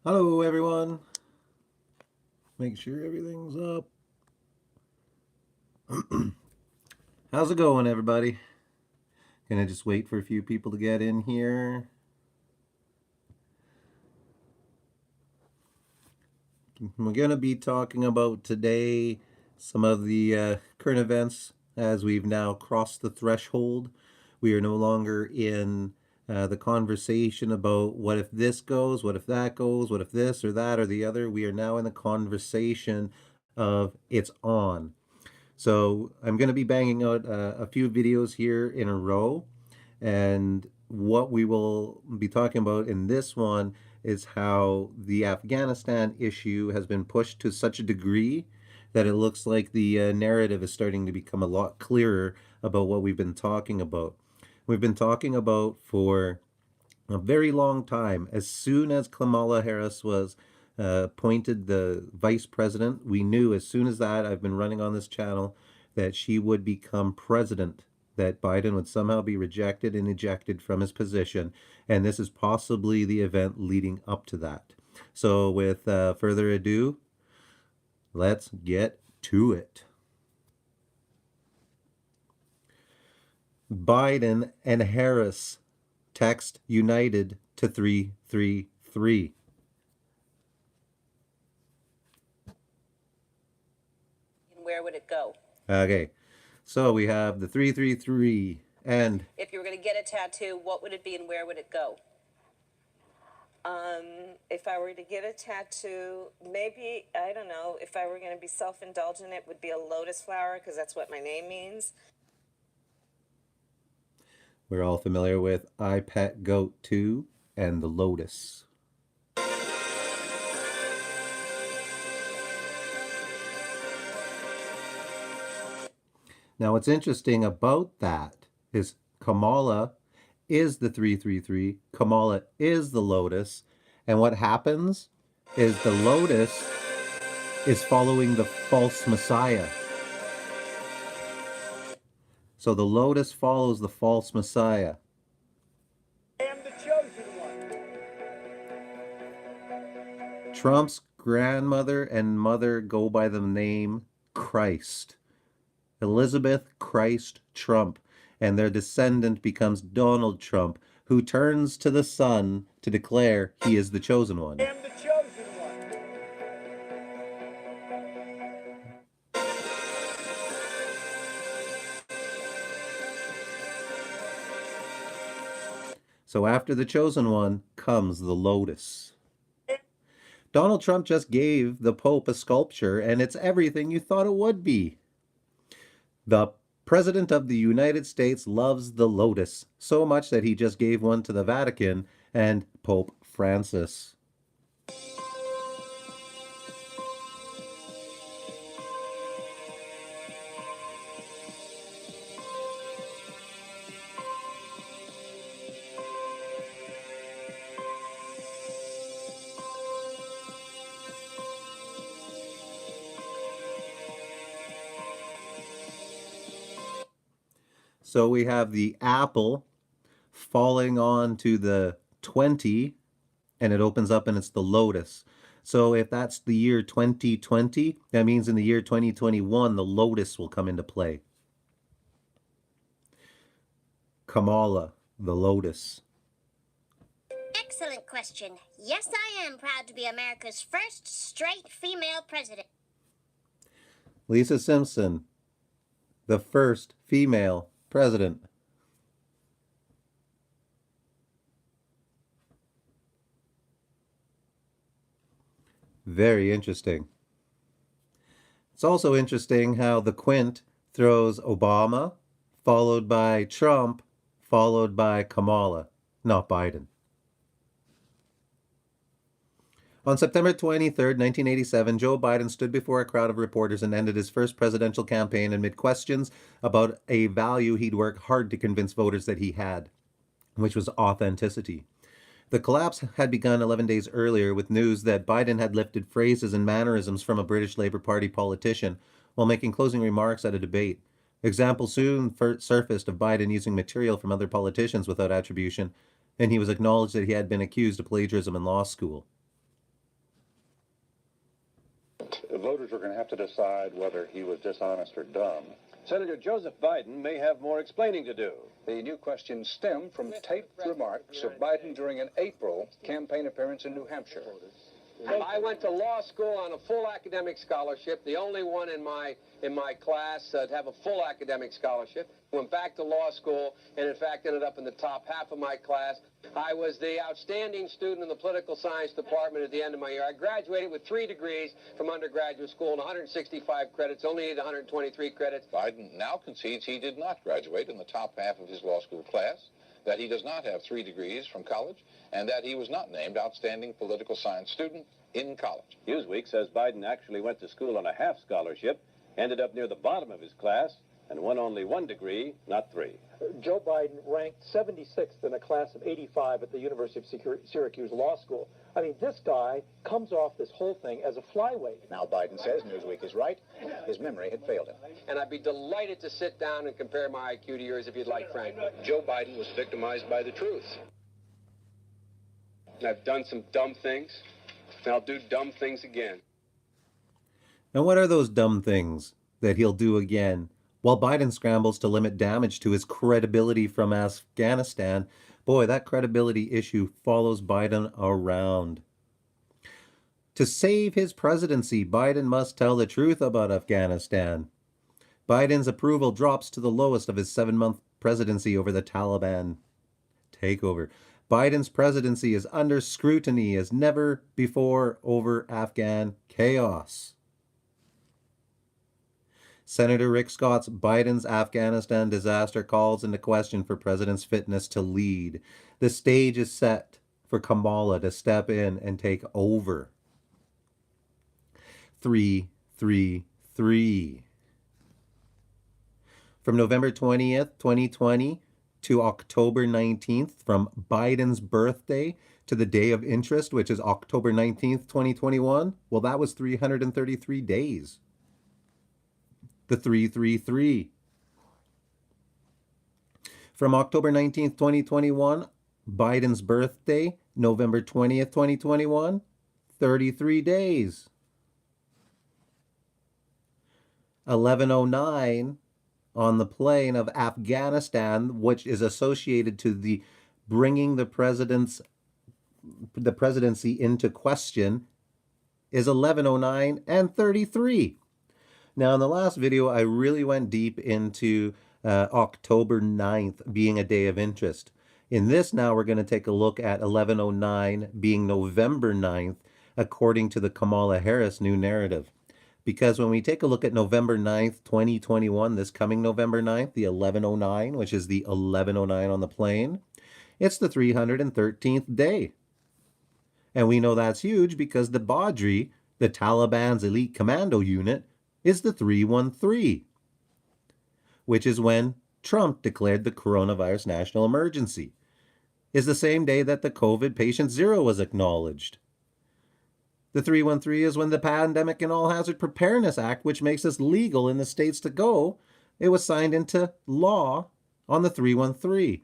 Hello, everyone. Make sure everything's up. How's it going, everybody? Gonna just wait for a few people to get in here. We're gonna be talking about today some of the current events as we've now crossed the threshold. We are no longer in the conversation about what if this goes, what if that goes, what if this or that or the other. We are now in the conversation of it's on. So I'm going to be banging out a few videos here in a row. And what we will be talking about in this one is how the Afghanistan issue has been pushed to such a degree that it looks like the narrative is starting to become a lot clearer about what we've been talking about. We've been talking about for a very long time. As soon as Kamala Harris was appointed the vice president, we knew as soon as that, I've been running on this channel, that she would become president, that Biden would somehow be rejected and ejected from his position. And this is possibly the event leading up to that. So, with further ado, let's get to it. Biden and Harris text united to 333. And where would it go? Okay, so we have the 333, and If you were going to get a tattoo, what would it be and where would it go? If I were to get a tattoo, maybe, I don't know, if I were going to be self-indulgent, it would be a lotus flower because that's what my name means. we're all familiar with I Pet Goat 2 and the Lotus. Now, what's interesting about that is Kamala is the 333, Kamala is the Lotus, and what happens is the Lotus is following the false Messiah. So the Lotus follows the false Messiah. I am the chosen one. Trump's grandmother and mother go by the name Christ. Elizabeth Christ Trump, and their descendant becomes Donald Trump, who turns to the Son to declare he is the chosen one. I am the chosen one. So after the chosen one comes the Lotus. Donald Trump just gave the Pope a sculpture, and it's everything you thought it would be. The President of the United States loves the lotus so much that he just gave one to the Vatican and Pope Francis. So we have the apple falling onto the 20, and it opens up and it's the lotus. So if that's the year 2020, that means in the year 2021, the lotus will come into play. Kamala, the lotus. Excellent question. Yes, I am proud to be America's first straight female president. Lisa Simpson, the first female president. Very interesting. It's also interesting how the quint throws Obama, followed by Trump, followed by Kamala, not Biden. On September 23rd, 1987, Joe Biden stood before a crowd of reporters and ended his first presidential campaign amid questions about a value he'd worked hard to convince voters that he had, which was authenticity. The collapse had begun 11 days earlier with news that Biden had lifted phrases and mannerisms from a British Labour Party politician while making closing remarks at a debate. Examples soon surfaced of Biden using material from other politicians without attribution, and he was acknowledged that he had been accused of plagiarism in law school. the voters are going to have to decide whether he was dishonest or dumb. Senator Joseph Biden may have more explaining to do. The new questions stem from taped remarks of Biden during an April campaign appearance in New Hampshire. I went to law school on a full academic scholarship, the only one in my class to have a full academic scholarship. Went back to law school and, in fact, ended up in the top half of my class. I was the outstanding student in the political science department at the end of my year. I graduated with 3 degrees from undergraduate school and 165 credits, only needed 123 credits. Biden now concedes he did not graduate in the top half of his law school class, that he does not have 3 degrees from college, and that he was not named outstanding political science student in college. Newsweek says Biden actually went to school on a half scholarship, ended up near the bottom of his class, and won only 1 degree, not 3. Joe Biden ranked 76th in a class of 85 at the University of Syracuse Law School. I mean, this guy comes off this whole thing as a flyweight. Now Biden says Newsweek is right. His memory had failed him. And I'd be delighted to sit down and compare my IQ to yours if you'd like, Frank. Joe Biden was victimized by the truth. I've done some dumb things, and I'll do dumb things again. And what are those dumb things that he'll do again? While Biden scrambles to limit damage to his credibility from Afghanistan, boy, that credibility issue follows Biden around. To save his presidency, Biden must tell the truth about Afghanistan. Biden's approval drops to the lowest of his 7-month presidency over the Taliban takeover. Biden's presidency is under scrutiny as never before over Afghan chaos. Senator Rick Scott's Biden's Afghanistan disaster calls into question for president's fitness to lead. The stage is set for Kamala to step in and take over. 333. From November 20th, 2020 to October 19th, from Biden's birthday to the day of interest, which is October 19th, 2021, well, that was 333 days. The 333. From October 19th, 2021, Biden's birthday, November 20th, 2021, 33 days. 1109 on the plane of Afghanistan, which is associated to the bringing the presidency into question, is 1109 and 33. Now, in the last video, I really went deep into October 9th being a day of interest. In this now, we're going to take a look at 1109 being November 9th, according to the Kamala Harris new narrative. Because when we take a look at November 9th, 2021, this coming November 9th, the 1109, which is the 1109 on the plane, it's the 313th day. And we know that's huge because the Badri, the Taliban's elite commando unit, is the 313, which is when Trump declared the coronavirus national emergency, is the same day that the COVID patient zero was acknowledged. The 313 is when the Pandemic and All Hazard Preparedness Act, which makes this legal in the states to go, it was signed into law on the 313.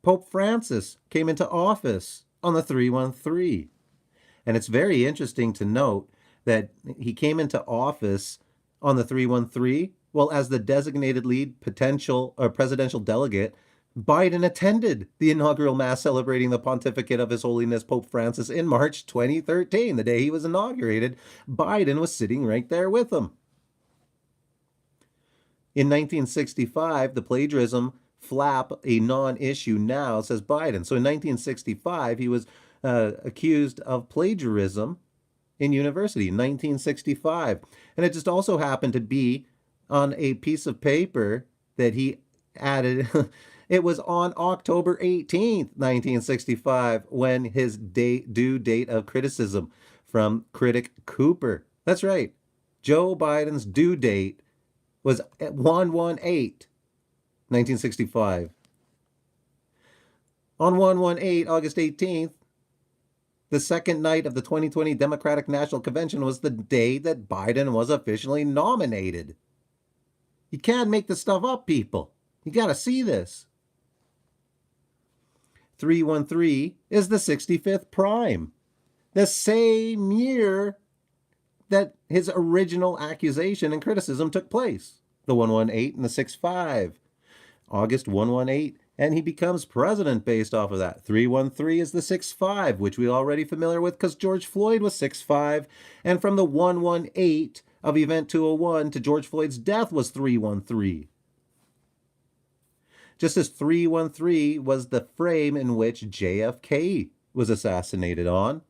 Pope Francis came into office on the 313. And it's very interesting to note that he came into office on the 313. Well, as the designated lead presidential delegate, Biden attended the inaugural mass celebrating the pontificate of His Holiness Pope Francis in March 2013. The day he was inaugurated, Biden was sitting right there with him. In 1965, the plagiarism flap, a non-issue now, says Biden. So in 1965, he was accused of plagiarism in university, 1965. And it just also happened to be on a piece of paper that he added. It was on October 18th, 1965, when his due date of criticism from critic Cooper. That's right. Joe Biden's due date was at 1/18, 1965. On 1/18, August 18th, the second night of the 2020 Democratic National Convention was the day that Biden was officially nominated. You can't make this stuff up, people. You got to see this. 313 is the 65th prime. the same year that his original accusation and criticism took place. The 118 and the 65. August 118, and he becomes president based off of that. 313 is the 65, which we're already familiar with because George Floyd was 65, and from the 118 of Event 201 to George Floyd's death was 313. Just as 313 was the frame in which JFK was assassinated on,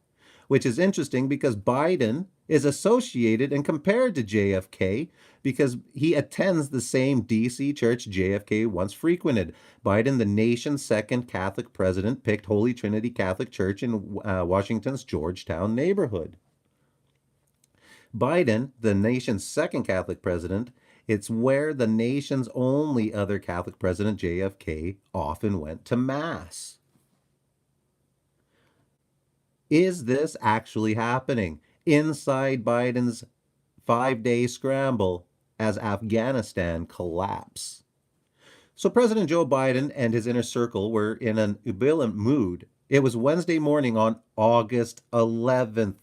which is interesting because Biden is associated and compared to JFK because he attends the same DC church JFK once frequented. Biden, the nation's second Catholic president, picked Holy Trinity Catholic Church in Washington's Georgetown neighborhood. Biden, the nation's second Catholic president, it's where the nation's only other Catholic president, JFK, often went to Mass. Is this actually happening inside Biden's 5-day scramble as Afghanistan collapsed? So President Joe Biden and his inner circle were in an jubilant mood. It was Wednesday morning on August 11th.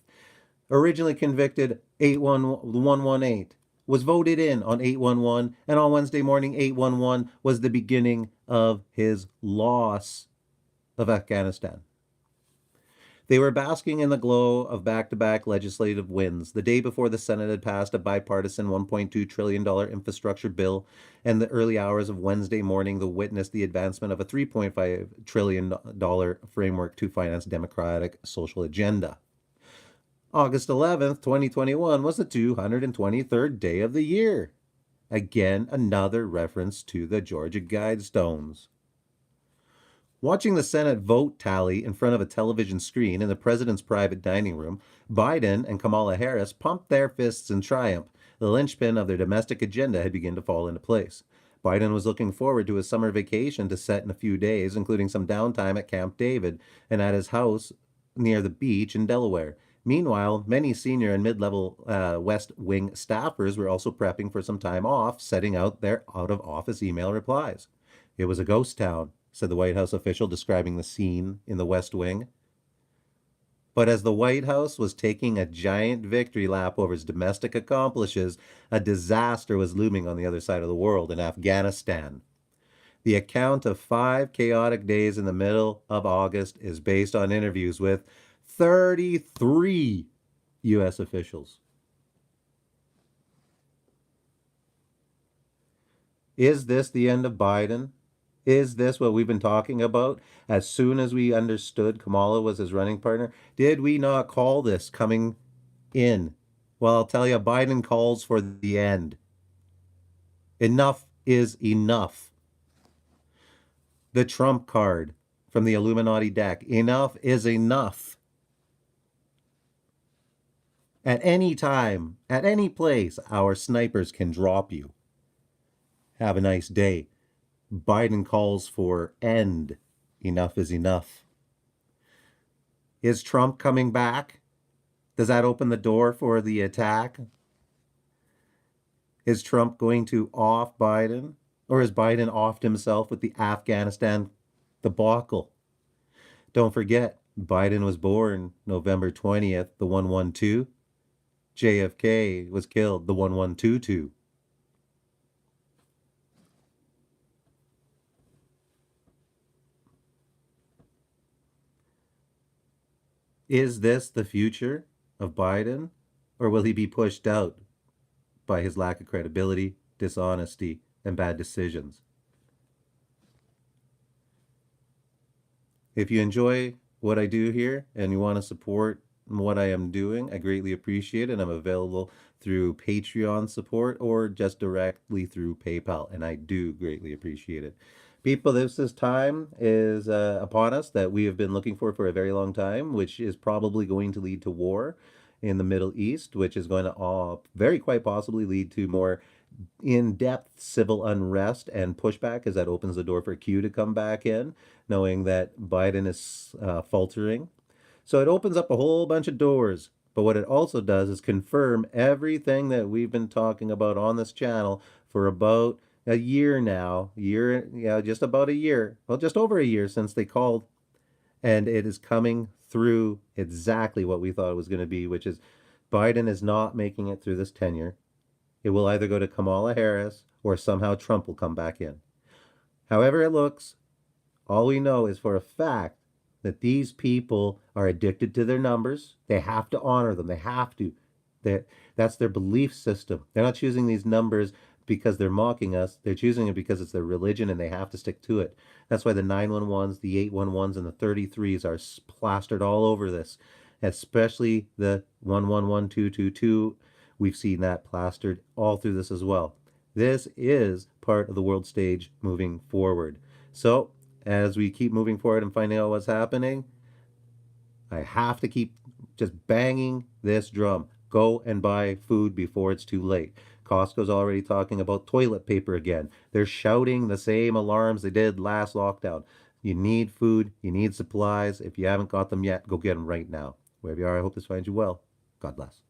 Originally convicted 118 was voted in on 811, and on Wednesday morning 811 was the beginning of his loss of Afghanistan. They were basking in the glow of back-to-back legislative wins the day before the Senate had passed a bipartisan $1.2 trillion infrastructure bill, and the early hours of Wednesday morning that witnessed the advancement of a $3.5 trillion framework to finance democratic social agenda. August 11th, 2021 was the 223rd day of the year. Again, another reference to the Georgia Guidestones. Watching the Senate vote tally in front of a television screen in the president's private dining room, Biden and Kamala Harris pumped their fists in triumph. The linchpin of their domestic agenda had begun to fall into place. Biden was looking forward to his summer vacation to set in a few days, including some downtime at Camp David and at his house near the beach in Delaware. Meanwhile, many senior and mid-level West Wing staffers were also prepping for some time off, setting out their out-of-office email replies. It was a ghost town, said the White House official describing the scene in the West Wing. But as the White House was taking a giant victory lap over its domestic accomplishments, a disaster was looming on the other side of the world in Afghanistan. The account of 5 chaotic days in the middle of August is based on interviews with 33 U.S. officials. Is this the end of Biden? Is this what we've been talking about? As soon as we understood Kamala was his running partner, did we not call this coming in? Well, I'll tell you, Biden calls for the end. Enough is enough. The Trump card from the Illuminati deck. Enough is enough. At any time, at any place, our snipers can drop you. Have a nice day. Biden calls for end. Enough is enough. Is Trump coming back? Does that open the door for the attack? Is Trump going to off Biden? Or is Biden offed himself with the Afghanistan debacle? Don't forget, Biden was born November 20th, the 112. JFK was killed, the 1122. Is this the future of Biden, or will he be pushed out by his lack of credibility, dishonesty, and bad decisions? If you enjoy what I do here and you want to support what I am doing, I greatly appreciate it. I'm available through Patreon support or just directly through PayPal, and I do greatly appreciate it. People, this time is upon us that we have been looking for a very long time, which is probably going to lead to war in the Middle East, which is going to very quite possibly lead to more in-depth civil unrest and pushback, as that opens the door for Q to come back in, knowing that Biden is faltering. So it opens up a whole bunch of doors. But what it also does is confirm everything that we've been talking about on this channel for about a year now, just about a year, well, just over a year since they called, and it is coming through exactly what we thought it was going to be, which is Biden is not making it through this tenure. It will either go to Kamala Harris or somehow Trump will come back in. However it looks, all we know is for a fact that these people are addicted to their numbers. They have to honor them. They have to. That's their belief system. They're not choosing these numbers because they're mocking us. They're choosing it because it's their religion and they have to stick to it. That's why the 911s, the 811s, and the 33s are plastered all over this, especially the 111222. We've seen that plastered all through this as well. This is part of the world stage moving forward. So, as we keep moving forward and finding out what's happening, I have to keep just banging this drum. Go and buy food before it's too late. Costco's already talking about toilet paper again. They're shouting the same alarms they did last lockdown. You need food, you need supplies. If you haven't got them yet, go get them right now. Wherever you are, I hope this finds you well. God bless.